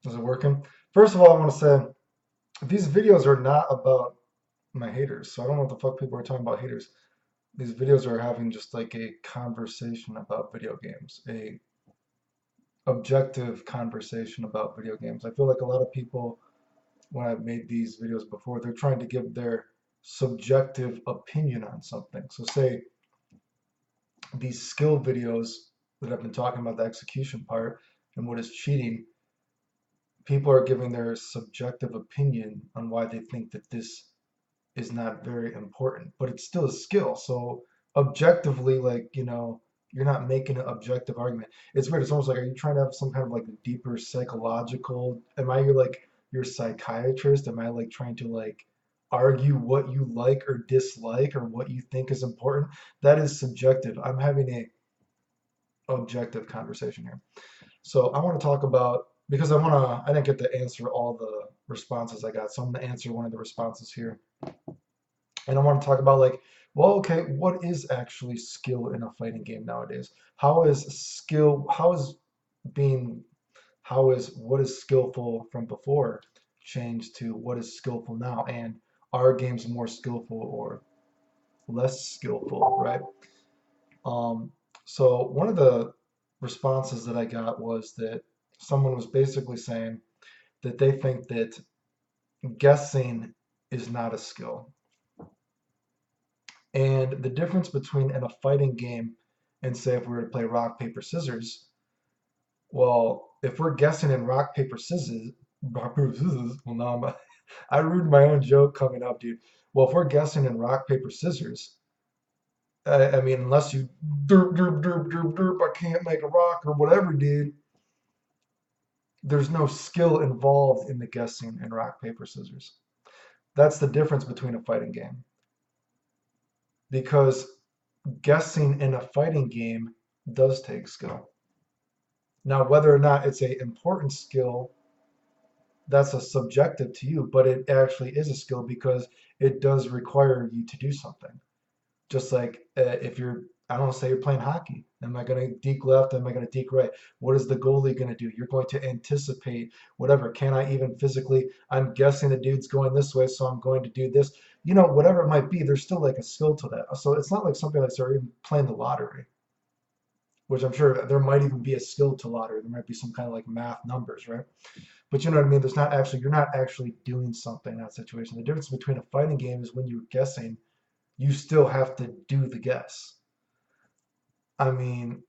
Is it working? First of all, I want to say these videos are not about my haters. So I don't know what the fuck people are talking about haters. These videos are having just like a conversation about video games, a objective conversation about video games. I feel like a lot of people, when I've made these videos before, they're trying to give their subjective opinion on something. So say these skill videos that I've been talking about, the execution part and what is cheating, people are giving their subjective opinion on why they think that this is not very important, but it's still a skill. So objectively, like, you're not making an objective argument. It's weird. It's almost like, are you trying to have some kind of like deeper psychological, am I your psychiatrist? Am I like trying to like argue what you like or dislike or what you think is important? That is subjective. I'm having a objective conversation here. So I want to talk about, because I didn't get to answer all the responses I got. So I'm going to answer one of the responses here. And I want to talk about like, well, okay, what is actually skill in a fighting game nowadays? How is skill, being, how is what is skillful from before changed to what is skillful now? And are games more skillful or less skillful, right? Um, so one of the responses that I got was that someone was basically saying that they think that guessing is not a skill. And the difference between in a fighting game and say if we were to play rock, paper, scissors, well, if we're guessing in rock, paper, scissors, well, now I ruined my own joke coming up, dude. Well, if we're guessing in rock, paper, scissors, I mean, unless you derp, derp, derp, derp, derp, I can't make a rock or whatever, dude, there's no skill involved in the guessing in rock, paper, scissors. That's the difference between a fighting game. Because guessing in a fighting game does take skill. Now, whether or not it's a important skill, that's a subjective to you, but it actually is a skill because it does require you to do something. Just like if you're, I don't know, say you're playing hockey. Am I going to deke left? Am I going to deke right? What is the goalie going to do? You're going to anticipate whatever. Can I even physically? I'm guessing the dude's going this way, so I'm going to do this. Whatever it might be, there's still like a skill to that. So it's not like something like they're even playing the lottery, which I'm sure there might even be a skill to lottery. There might be some kind of like math numbers, right? But you know what I mean? You're not actually doing something in that situation. The difference between a fighting game is when you're guessing, you still have to do the guess. I mean,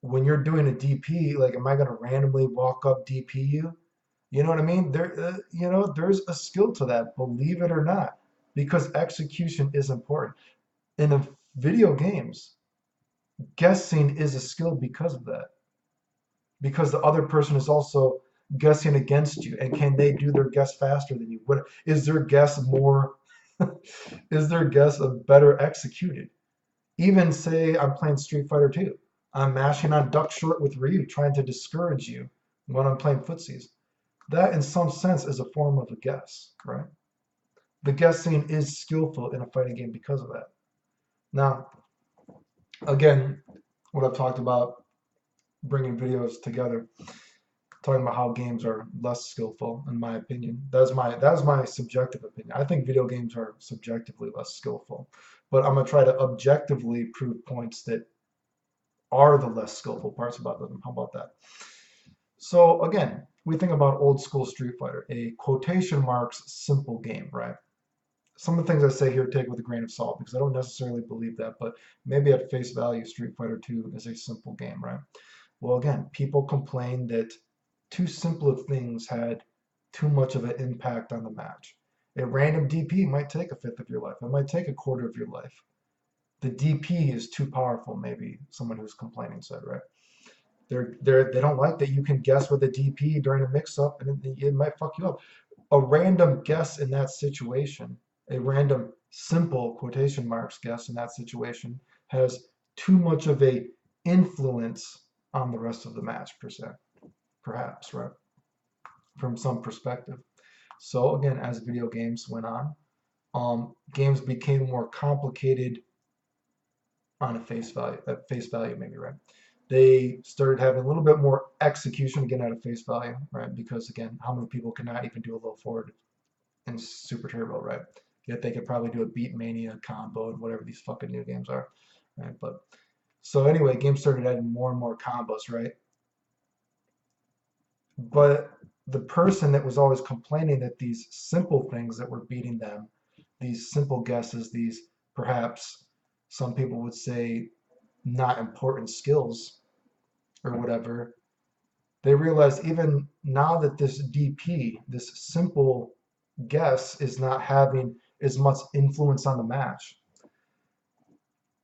when you're doing a DP, like, am I going to randomly walk up DP you? You know what I mean? There's a skill to that, believe it or not, because execution is important. In the video games, guessing is a skill because of that, because the other person is also guessing against you, and can they do their guess faster than you? What is their guess more? Is their guess a better executed? Even say I'm playing Street Fighter 2. I'm mashing on duck short with Ryu, trying to discourage you when I'm playing footsies. That, in some sense, is a form of a guess, right? The guessing is skillful in a fighting game because of that. Now, again, what I've talked about, bringing videos together, talking about how games are less skillful, in my opinion. That's my subjective opinion. I think video games are subjectively less skillful, but I'm gonna try to objectively prove points that are the less skillful parts about them. How about that? So again, we think about old school Street Fighter, a quotation marks simple game, right? Some of the things I say here take with a grain of salt because I don't necessarily believe that, but maybe at face value, Street Fighter 2 is a simple game, right? Well, again, people complain that too simple of things had too much of an impact on the match. A random DP might take a fifth of your life. It might take a quarter of your life. The DP is too powerful, maybe someone who's complaining said, right? They don't like that you can guess with a DP during a mix-up and it might fuck you up. A random guess in that situation, a random simple quotation marks guess in that situation has too much of a influence on the rest of the match per se, perhaps, right? From some perspective. So again, as video games went on, games became more complicated on a face value, at face value maybe, right? they started having a little bit more execution again at a face value, right? Because again, how many people cannot even do a low forward in Super Turbo, right? Yet they could probably do a Beat Mania combo and whatever these fucking new games are, right? But so anyway, games started adding more and more combos, right? But the person that was always complaining that these simple things that were beating them, these simple guesses, these perhaps some people would say not important skills or whatever, they realized even now that this DP, this simple guess, is not having as much influence on the match.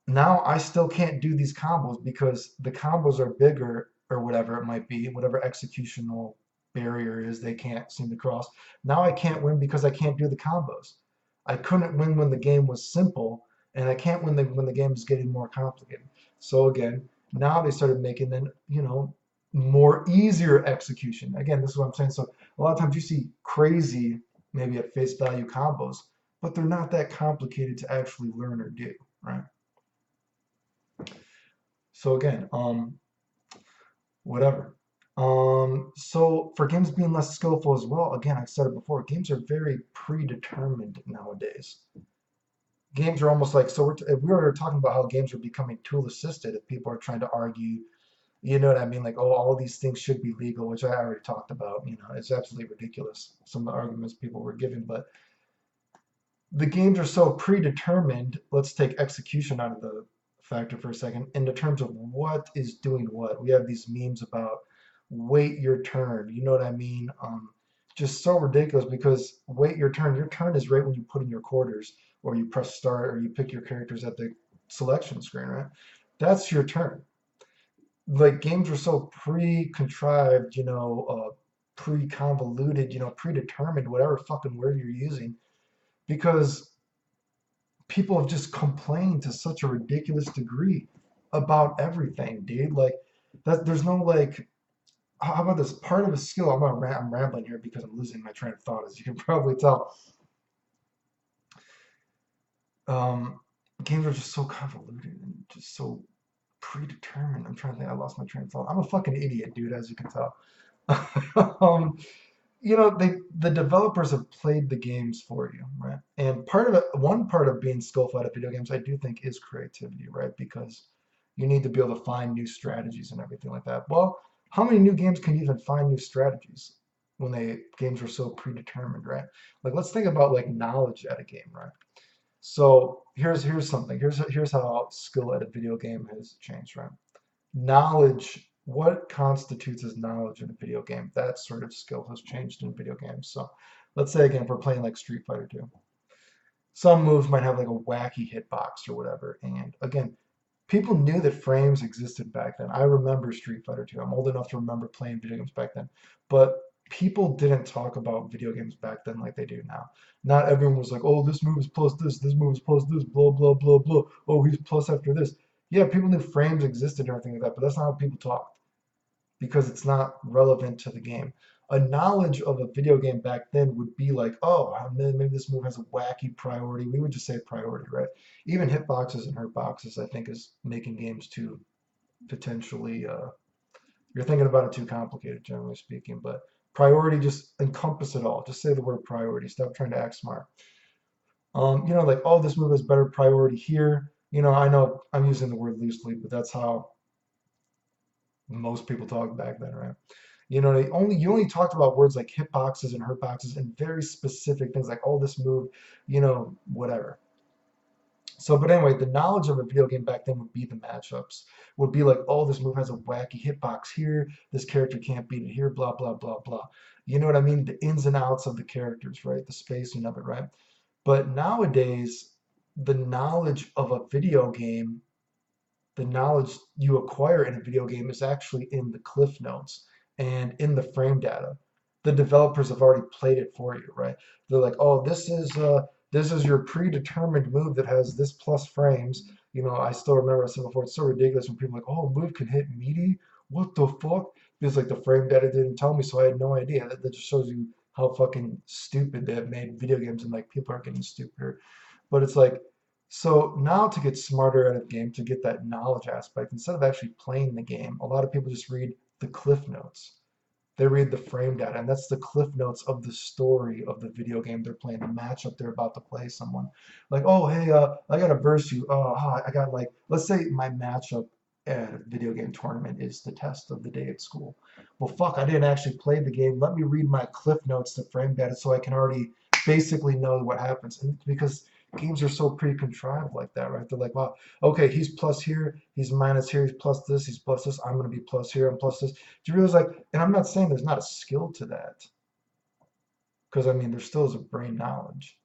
Now I still can't do these combos because the combos are bigger or whatever it might be, whatever executional barrier is they can't seem to cross. Now I can't win because I can't do the combos. I couldn't win when the game was simple, and I can't win when the game is getting more complicated. So again, now they started making then, more easier execution. Again, this is what I'm saying. So a lot of times you see crazy, maybe at face value combos, but they're not that complicated to actually learn or do, right? So again, whatever. So for games being less skillful as well, again, I've said it before, games are very predetermined nowadays. Games are almost like, so if we were talking about how games are becoming tool assisted, if people are trying to argue, you know what I mean, like, oh, all these things should be legal, which I already talked about, it's absolutely ridiculous, some of the arguments people were giving, but the games are so predetermined. Let's take execution out of the factor for a second. In the terms of what is doing what, we have these memes about wait your turn. You know what I mean? Just so ridiculous because wait your turn. Your turn is right when you put in your quarters or you press start or you pick your characters at the selection screen, right? That's your turn. Like games are so pre-contrived, pre-convoluted, predetermined, whatever fucking word you're using, because people have just complained to such a ridiculous degree about everything, dude. Like that, there's no like. How about this? Part of a skill. I'm rambling here because I'm losing my train of thought, as you can probably tell. Um, Games are just so convoluted and just so predetermined. I'm trying to think. I lost my train of thought. I'm a fucking idiot, dude, as you can tell. um, the developers have played the games for you, right? And part of it, one part of being skillful at video games, I do think, is creativity, right? Because you need to be able to find new strategies and everything like that. Well, how many new games can you even find new strategies when games are so predetermined, right? Like let's think about like knowledge at a game, right? So here's something. Here's how skill at a video game has changed, right? Knowledge, what constitutes as knowledge in a video game? That sort of skill has changed in video games. So let's say again, if we're playing like Street Fighter 2, some moves might have like a wacky hitbox or whatever. And again, people knew that frames existed back then. I remember Street Fighter 2. I'm old enough to remember playing video games back then. But people didn't talk about video games back then like they do now. Not everyone was like, oh, this move is plus this move is plus this, blah, blah, blah, blah. Oh, he's plus after this. Yeah, people knew frames existed and everything like that, but that's not how people talked because it's not relevant to the game. A knowledge of a video game back then would be like, oh, maybe this move has a wacky priority. We would just say priority, right? Even hitboxes and hurtboxes, I think, is making games too potentially, you're thinking about it too complicated, generally speaking. But priority, just encompass it all. Just say the word priority. Stop trying to act smart. Like, oh, this move has better priority here. I know I'm using the word loosely, but that's how most people talk back then, right? You only talked about words like hitboxes and hurtboxes and very specific things like, oh, this move, whatever. So, but anyway, the knowledge of a video game back then would be the matchups. Would be like, oh, this move has a wacky hitbox here. This character can't beat it here. Blah blah blah blah. You know what I mean? The ins and outs of the characters, right? The spacing of it, right? But nowadays, the knowledge of a video game, the knowledge you acquire in a video game is actually in the cliff notes and in the frame data. The developers have already played it for you, right? They're like, oh, this is your predetermined move that has this plus frames. I still remember I said before, it's so ridiculous when people are like, oh, move can hit meaty. What the fuck? Because like the frame data didn't tell me, so I had no idea. That just shows you how fucking stupid they have made video games, and like people are getting stupider. But it's like So now to get smarter at a game, to get that knowledge aspect, instead of actually playing the game, a lot of people just read the cliff notes. They read the frame data, and that's the cliff notes of the story of the video game they're playing, the matchup they're about to play someone. Like, oh, hey, I got to verse you. Oh, I got like, let's say my matchup at a video game tournament is the test of the day at school. Well, fuck, I didn't actually play the game. Let me read my cliff notes to frame data so I can already basically know what happens. And because games are so pre-contrived like that, right? They're like, wow, okay, he's plus here, he's minus here, he's plus this, he's plus this. I'm going to be plus here, I'm plus this. Do you realize, like, and I'm not saying there's not a skill to that, because I mean, there still is a brain knowledge.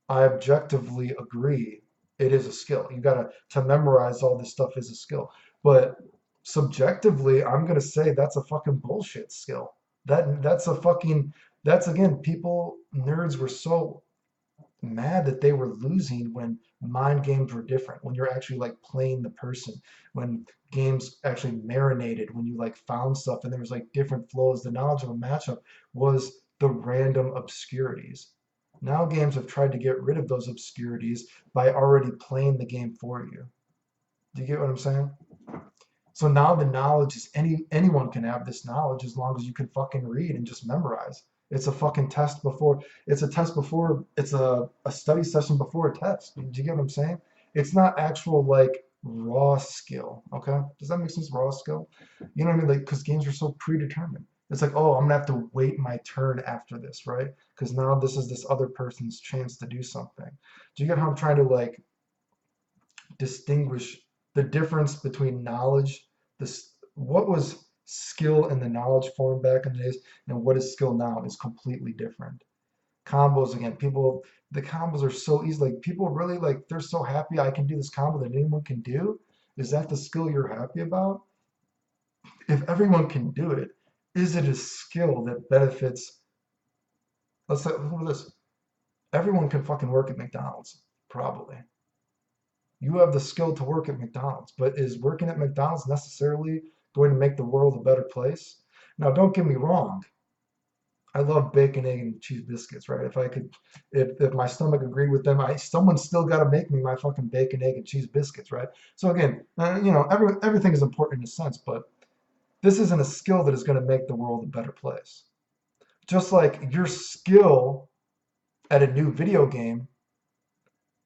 I objectively agree it is a skill. You gotta to memorize all this stuff is a skill. But subjectively, I'm gonna say that's a fucking bullshit skill. That's a fucking that's again, people nerds were so mad that they were losing when mind games were different, when you're actually like playing the person, when games actually marinated, when you like found stuff and there was like different flows. The knowledge of a matchup was the random obscurities. Now games have tried to get rid of those obscurities by already playing the game for you. Do you get what I'm saying? So now the knowledge is anyone can have this knowledge as long as you can fucking read and just memorize. It's a fucking test before it's a test before it's a study session before a test. Do you get what I'm saying? It's not actual like raw skill. Okay? Does that make sense? Raw skill? You know what I mean? Like because games are so predetermined. It's like, oh, I'm gonna have to wait my turn after this, right? Because now this is this other person's chance to do something. Do you get how I'm trying to like distinguish the difference between knowledge, this what was skill in the knowledge form back in the days, and what is skill now is completely different. Combos again, people the combos are so easy. Like people really like they're so happy I can do this combo that anyone can do. Is that the skill you're happy about? If everyone can do it, is it a skill that benefits? Let's say look at this. Everyone can fucking work at McDonald's, probably. You have the skill to work at McDonald's, but is working at McDonald's necessarily going to make the world a better place? Now, don't get me wrong. I love bacon, egg, and cheese biscuits, right? If I could, if my stomach agreed with them, someone still got to make me my fucking bacon, egg, and cheese biscuits, right? So again, everything is important in a sense, but this isn't a skill that is going to make the world a better place. Just like your skill at a new video game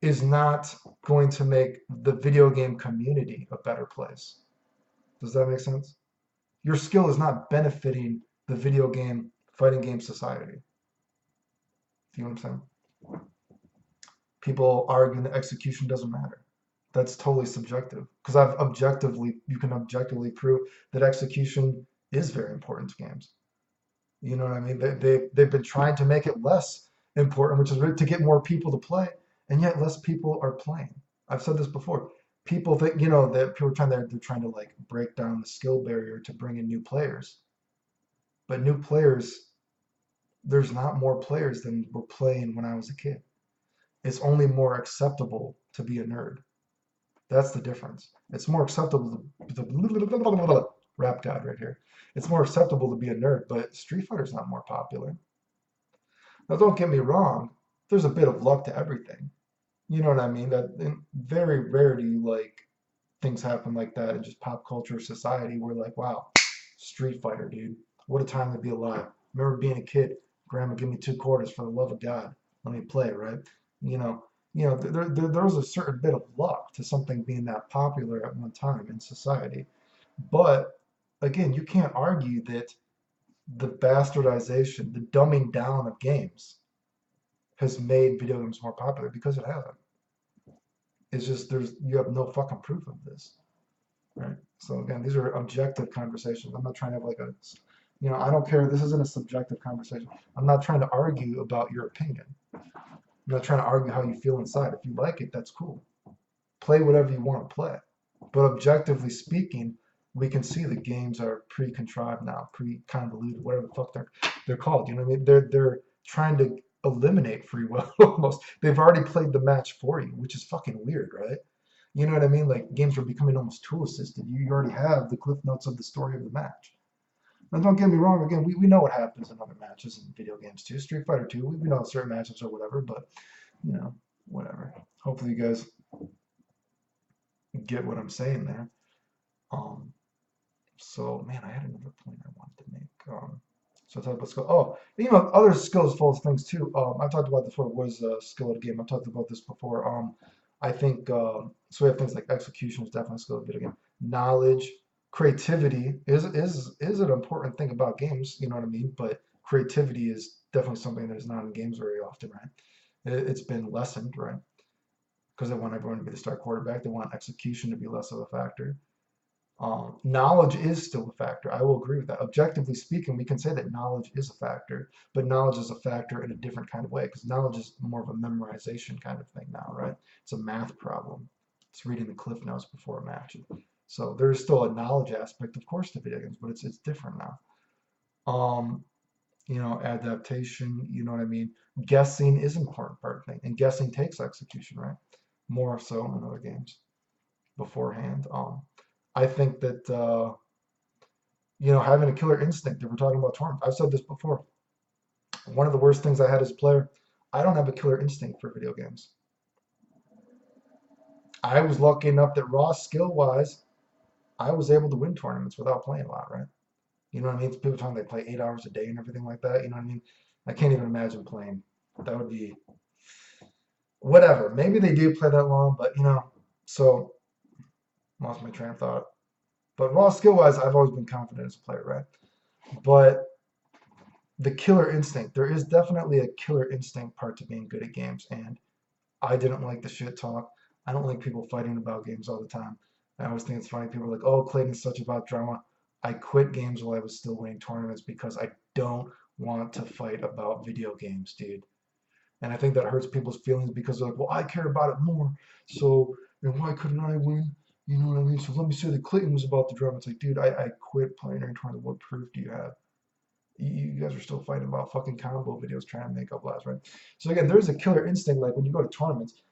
is not going to make the video game community a better place. Does that make sense? Your skill is not benefiting the video game fighting game society. Do you know what I'm saying? People argue that execution doesn't matter. That's totally subjective because you can objectively prove that execution is very important to games. You know what I mean? They've been trying to make it less important, which is really to get more people to play, and yet less people are playing. I've said this before. People think, that people are they're trying to like break down the skill barrier to bring in new players. But new players, there's not more players than were playing when I was a kid. It's only more acceptable to be a nerd. That's the difference. It's more acceptable to rap god right here. It's more acceptable to be a nerd, but Street Fighter's not more popular. Now, don't get me wrong. There's a bit of luck to everything. You know what I mean? That very rare do you like things happen like that in just pop culture society. Where like, wow, Street Fighter, dude, what a time to be alive. Remember being a kid, Grandma, give me 2 quarters for the love of God. Let me play, right? You know, there was a certain bit of luck to something being that popular at one time in society. But again, you can't argue that the bastardization, the dumbing down of games has made video games more popular because it hasn't. It's just you have no fucking proof of this, right? So again, these are objective conversations. I'm not trying to have like I don't care. This isn't a subjective conversation. I'm not trying to argue about your opinion. I'm not trying to argue how you feel inside. If you like it, that's cool. Play whatever you want to play. But objectively speaking, we can see the games are pre-contrived now, pre-convoluted, whatever the fuck they're called. You know what I mean? They're trying to eliminate free will almost. They've already played the match for you, which is fucking weird, right? You know what I mean? Like games are becoming almost tool assisted. You already have the cliff notes of the story of the match. Now don't get me wrong, again, we know what happens in other matches in video games too. Street Fighter 2, we know certain matches or whatever, but you know, whatever. Hopefully you guys get what I'm saying there. Um, so man, I had another point I wanted to make. So I talked about skill. Oh, other skills full of things too. I talked about this before. Was a skill of the game. I talked about this before. I think so. We have things like execution is definitely a skill of the game. Knowledge, creativity is an important thing about games. You know what I mean? But creativity is definitely something that is not in games very often, right? It's been lessened, right? Because they want everyone to be the star quarterback. They want execution to be less of a factor. Knowledge is still a factor. I will agree with that. Objectively speaking, we can say that knowledge is a factor, but knowledge is a factor in a different kind of way because knowledge is more of a memorization kind of thing now, right? It's a math problem. It's reading the cliff notes before a match. So there is still a knowledge aspect, of course, to video games, but it's different now. Um, Adaptation, you know what I mean? Guessing is an important part of thing, and guessing takes execution, right? More so in other games beforehand. I think that having a killer instinct. If we're talking about tournaments, I've said this before. One of the worst things I had as a player, I don't have a killer instinct for video games. I was lucky enough that raw skill wise, I was able to win tournaments without playing a lot, right? You know what I mean? People talking they play 8 hours a day and everything like that. You know what I mean? I can't even imagine playing. That would be whatever. Maybe they do play that long, but so lost my train of thought. But raw skill wise, I've always been confident as a player, right? But the killer instinct, there is definitely a killer instinct part to being good at games, and I didn't like the shit talk. I don't like people fighting about games all the time. I always think it's funny. People are like, "Oh, Clayton's such about drama." I quit games while I was still winning tournaments because I don't want to fight about video games, dude. And I think that hurts people's feelings because they're like, "Well, I care about it more, so and why couldn't I win?" You know what I mean? So let me say that Clayton was about the drama. It's like, dude, I quit playing during tournament. What proof do you have? You guys are still fighting about fucking combo videos trying to make up lives, right? So again, there's a killer instinct. Like when you go to tournaments,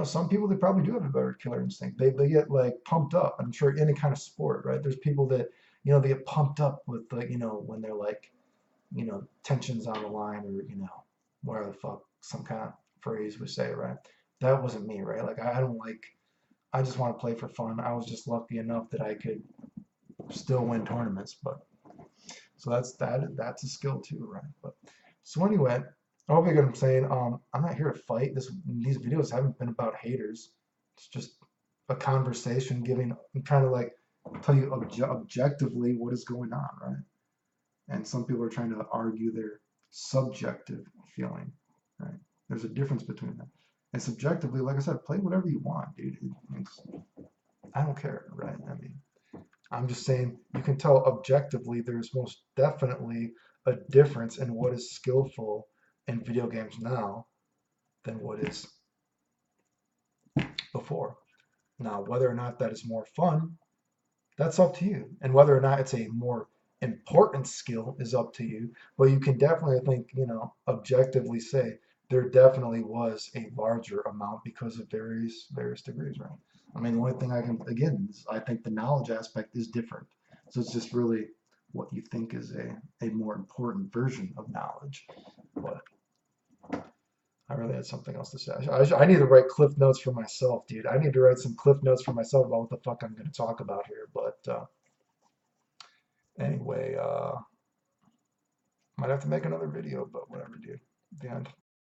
some people they probably do have a better killer instinct. They get like pumped up. I'm sure any kind of sport, right? There's people that they get pumped up with like when they're like tensions on the line or whatever the fuck some kind of phrase would say, right? That wasn't me, right? Like I don't like. I just want to play for fun. I was just lucky enough that I could still win tournaments, but so that's a skill too, right? But so anyway, I hope you get what I'm saying. I'm not here to fight. These videos haven't been about haters. It's just a conversation giving. I'm trying to like tell you objectively what is going on, right? And some people are trying to argue their subjective feeling, right? There's a difference between them. And subjectively, like I said, play whatever you want, dude. I don't care, right? I mean, I'm just saying you can tell objectively there's most definitely a difference in what is skillful in video games now than what is before. Now, whether or not that is more fun, that's up to you. And whether or not it's a more important skill is up to you. But you can definitely, I think, objectively say there definitely was a larger amount because of various degrees, right? I mean, the only thing I can, again, is I think the knowledge aspect is different. So it's just really what you think is a more important version of knowledge. But I really had something else to say. I need to write cliff notes for myself, dude. I need to write some cliff notes for myself about what the fuck I'm going to talk about here. But anyway, might have to make another video, but whatever, dude. The end.